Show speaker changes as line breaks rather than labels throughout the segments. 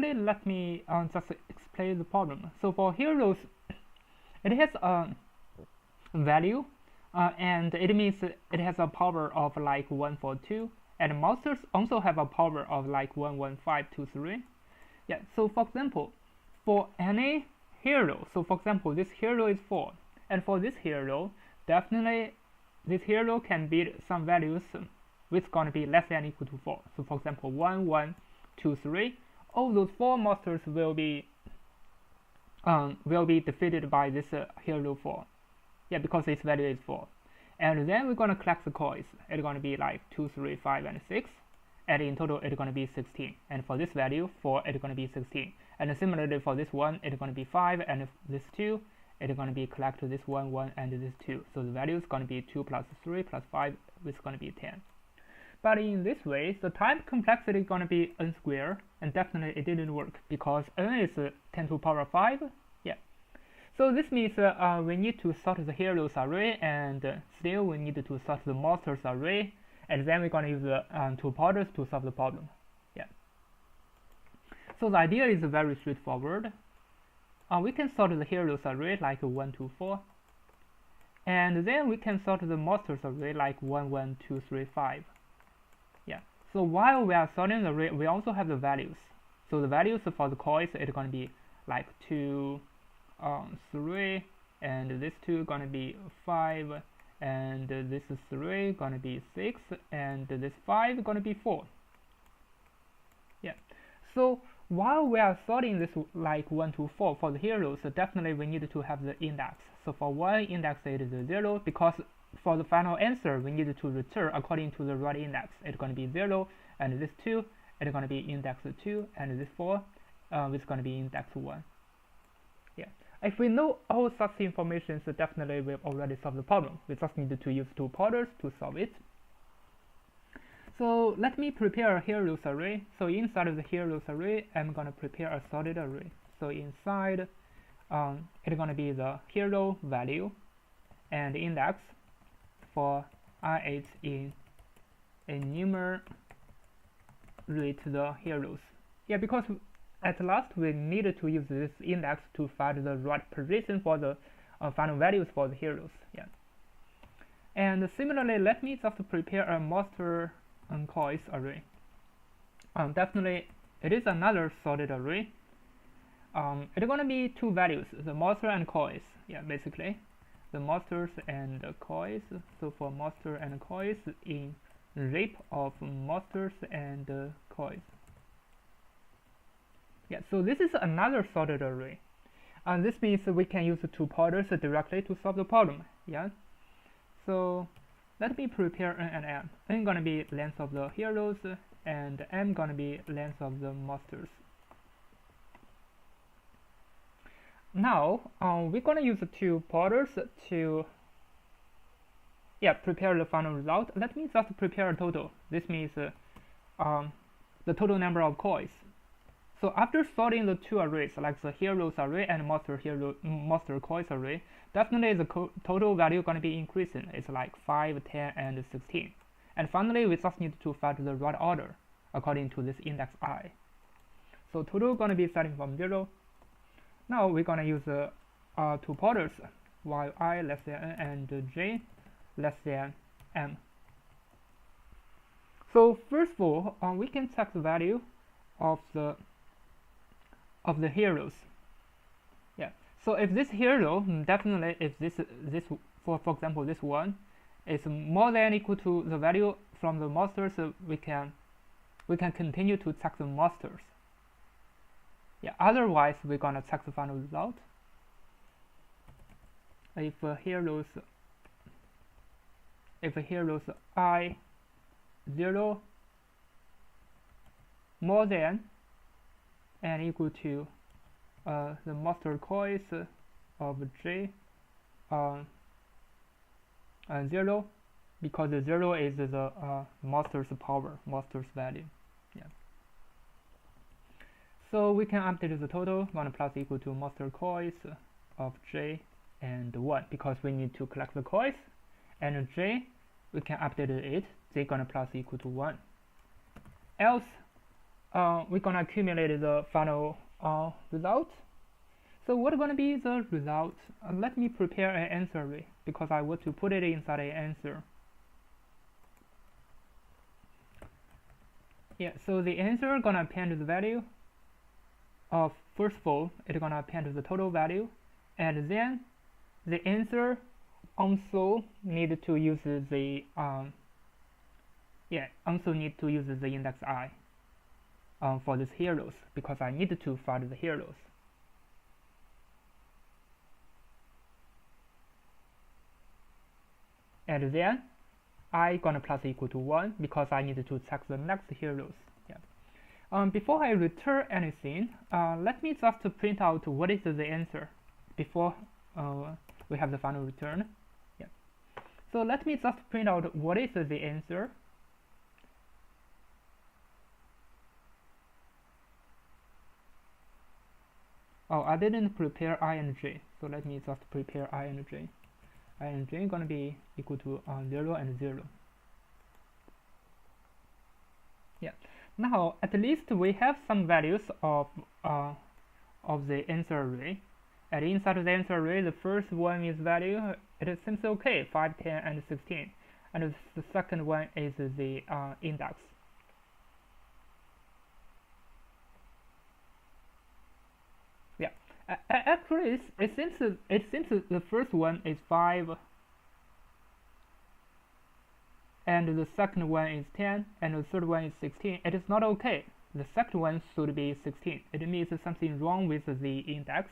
let me just explain the problem. So for heroes, it has a value, and it means it has a power of like 142, and monsters also have a power of like 11523. Yeah, so for example, for any hero, so for example, this hero is 4, and for this hero, definitely this hero can beat some values which gonna be less than or equal to 4. So for example, 1, 1, 2, 3, all those 4 monsters will be defeated by this hero 4. Yeah, because its value is 4. And then we're gonna collect the coins. It's gonna be like 2, 3, 5, and 6. And in total, it's gonna be 16. And for this value, 4, it's gonna be 16. And similarly for this one, it's gonna be 5, and this 2, it's gonna be collect this 1, 1, and this 2. So the value is gonna be 2 plus 3 plus 5, which is gonna be 10. But in this way, the time complexity is gonna be n squared, and definitely it didn't work because n is 10 to the power 5. Yeah. So this means we need to sort the heroes array, and still we need to sort the monsters array, and then we're gonna use two powders to solve the problem. Yeah. So the idea is very straightforward. We can sort the heroes array like 1, 2, 4, and then we can sort the monsters array like 1, 1, 2, 3, 5. Yeah. So while we are sorting the array, we also have the values. So the values for the coins is gonna be like 2, 3, and this 2 gonna be 5, and this 3 gonna be 6, and this 5 gonna be 4. Yeah. So while we are sorting this like 1 to 4 for the heroes, definitely we need to have the index. So for 1, index it is 0, because for the final answer we need to return according to the right index. It's going to be 0, and this 2 it's going to be index 2, and this 4 is going to be index 1. Yeah. If we know all such information, so definitely we've already solved the problem. We just need to use two powders to solve it. So let me prepare a heroes array. So inside of the heroes array, I'm going to prepare a sorted array. So inside, it's going to be the hero value and index for ith in enumerate the heroes. Yeah, because at last we needed to use this index to find the right position for the final values for the heroes. Yeah. And similarly, let me just prepare a monster and coins array. Definitely, it is another sorted array. It's gonna be two values, the monster and coins. Yeah, basically, the monsters and the coins. So for monster and coins, in rape of monsters and coins. Yeah, so this is another sorted array, and this means we can use two powders directly to solve the problem. Yeah. So let me prepare n and m. N gonna be length of the heroes, and m gonna be length of the monsters. Now we're gonna use two powders to prepare the final result. Let me just prepare a total. This means the total number of coins. So after sorting the two arrays, like the heroes array and monster coins array, definitely the total value going to be increasing. It's like 5, 10, and 16. And finally, we just need to find the right order according to this index I. So total going to be starting from 0. Now we're going to use two powders, while I less than n and j less than m. So first of all, we can check the value of the heroes. Yeah. So if this hero, definitely if this for example this one is more than or equal to the value from the monsters, we can continue to check the monsters. Yeah. Otherwise, we're gonna check the final result. If heroes I 0 more than and equal to the monster coins of j 0, because the 0 is the monster's power, monster's value. Yeah. So we can update the total 1 plus equal to monster coins of j and 1, because we need to collect the coins, and j we can update it, j gonna plus equal to 1. Else we're gonna accumulate the final result. So what's gonna be the result? Let me prepare an answer array because I want to put it inside an answer. Yeah, so the answer gonna append the value of, first of all, it's gonna append the total value, and then the answer also need to use the also need to use the index I for this heroes because I need to find the heroes. And then I gonna plus equal to 1 because I need to check the next heroes. Yeah. Before I return anything, let me just print out what is the answer before we have the final return. Yeah. So let me just print out what is the answer. Oh, I didn't prepare ing, so let me just prepare ing. Ing gonna be equal to 0 and 0. Yeah. Now at least we have some values of the answer array. And inside of the answer array, the first one is value. It seems okay, 5, 10, and 16. And the second one is the index. Yeah. Actually, it seems the first one is 5, and the second one is 10, and the third one is 16. It is not okay. The second one should be 16. It means something wrong with the index.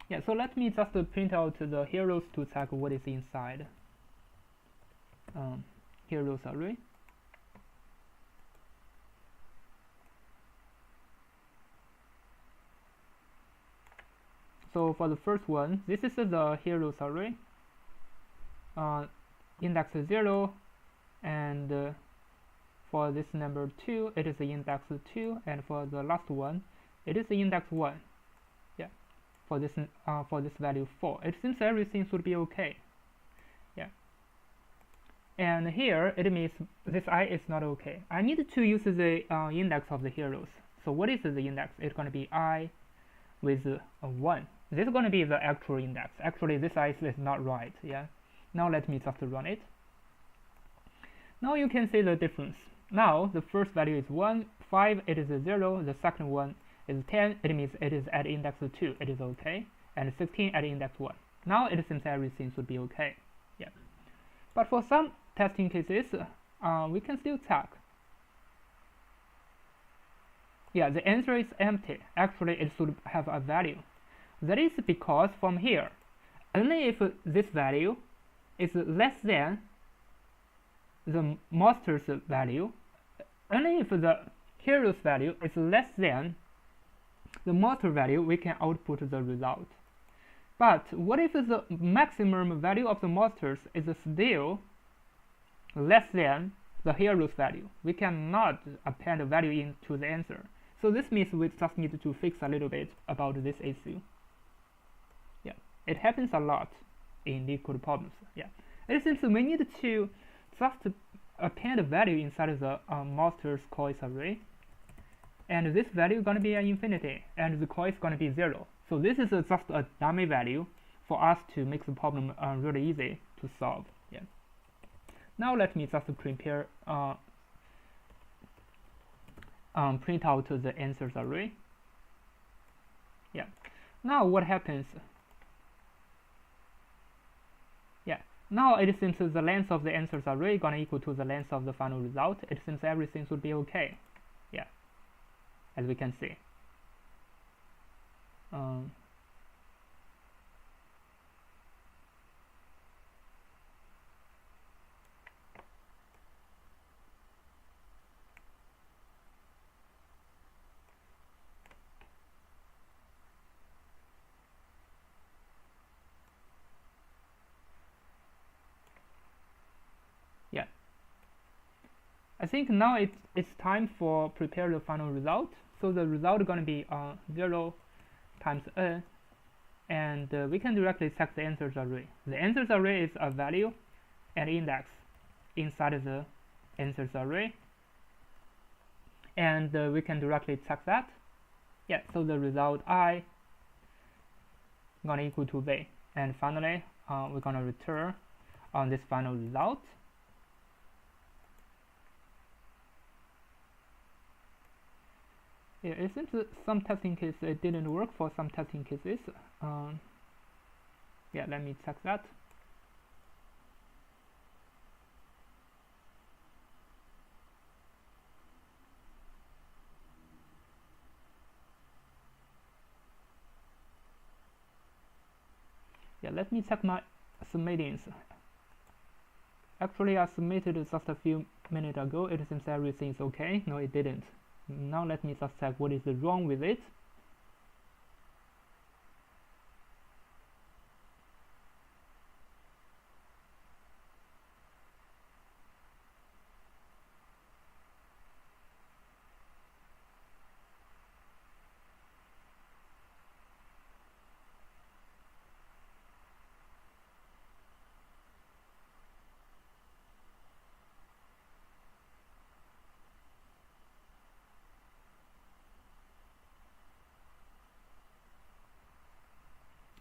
Yeah, so let me just print out the heroes to check what is inside heroes array. So for the first one, this is the heroes array. Index 0, and for this number 2, it is the index 2, and for the last one, it is the index 1. Yeah, for this value 4. It seems everything should be okay. Yeah. And here it means this I is not okay. I need to use the index of the heroes. So what is the index? It's going to be I with a 1. This is going to be the actual index. Actually, this I is not right. Yeah. Now let me just run it. Now you can see the difference. Now the first value is 1, 5 it is a 0, the second one is 10, it means it is at index 2, it is okay, and 16 at index 1. Now it seems everything should be okay. Yeah. But for some testing cases, we can still check. Yeah, the answer is empty. Actually, it should have a value. That is because from here, only if this value is less than the master's value, only if the hero's value is less than the master value, we can output the result. But what if the maximum value of the masters is still less than the hero's value? We cannot append a value into the answer. So this means we just need to fix a little bit about this issue. Yeah, it happens a lot in Leetcode problems. Yeah, it seems we need to just append a value inside of the master's coins array, and this value is going to be an infinity, and the coin is going to be 0. So this is just a dummy value for us to make the problem really easy to solve. Yeah. Now let me just prepare print out the answers array. Yeah. Now what happens? Yeah. Now it seems the length of the answers array gonna equal to the length of the final result. It seems everything should be okay. Yeah. As we can see. I think now it's time for prepare the final result. So the result is going to be 0 times n, and we can directly check the answers array. The answers array is a value and index inside the answers array, and we can directly check that. Yeah, so the result I gonna equal to v, and finally we're gonna return on this final result. Yeah, it seems that some testing cases it didn't work for some testing cases. Yeah, let me check that. Yeah, let me check my submittings. Actually, I submitted just a few minutes ago. It seems everything is okay. No, it didn't. Now let me just check what is wrong with it.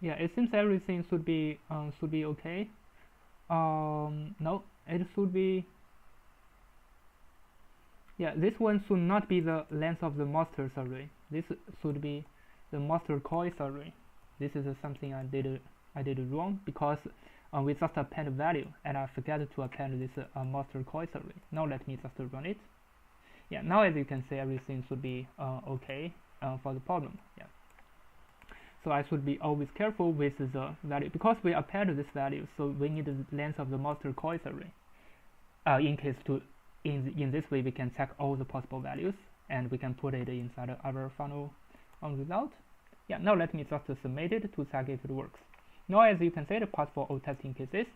Yeah, it seems everything should be okay. No, it should be. Yeah, this one should not be the length of the master array. This should be the master choice array. This is something I did wrong, because we just append value and I forgot to append this master choice array. Now let me just run it. Yeah, now as you can see, everything should be okay for the problem. Yeah. So I should be always careful with the value, because we append this value, so we need the length of the master choice array. In this way, we can check all the possible values and we can put it inside our final result. Yeah, now let me just submit it to check if it works. Now as you can see, it passed for all testing cases,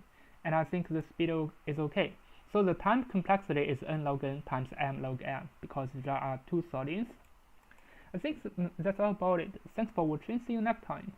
and I think the speed is okay. So the time complexity is n log n times m log n, because there are two sortings. I think that's all about it. Thanks for watching. See you next time.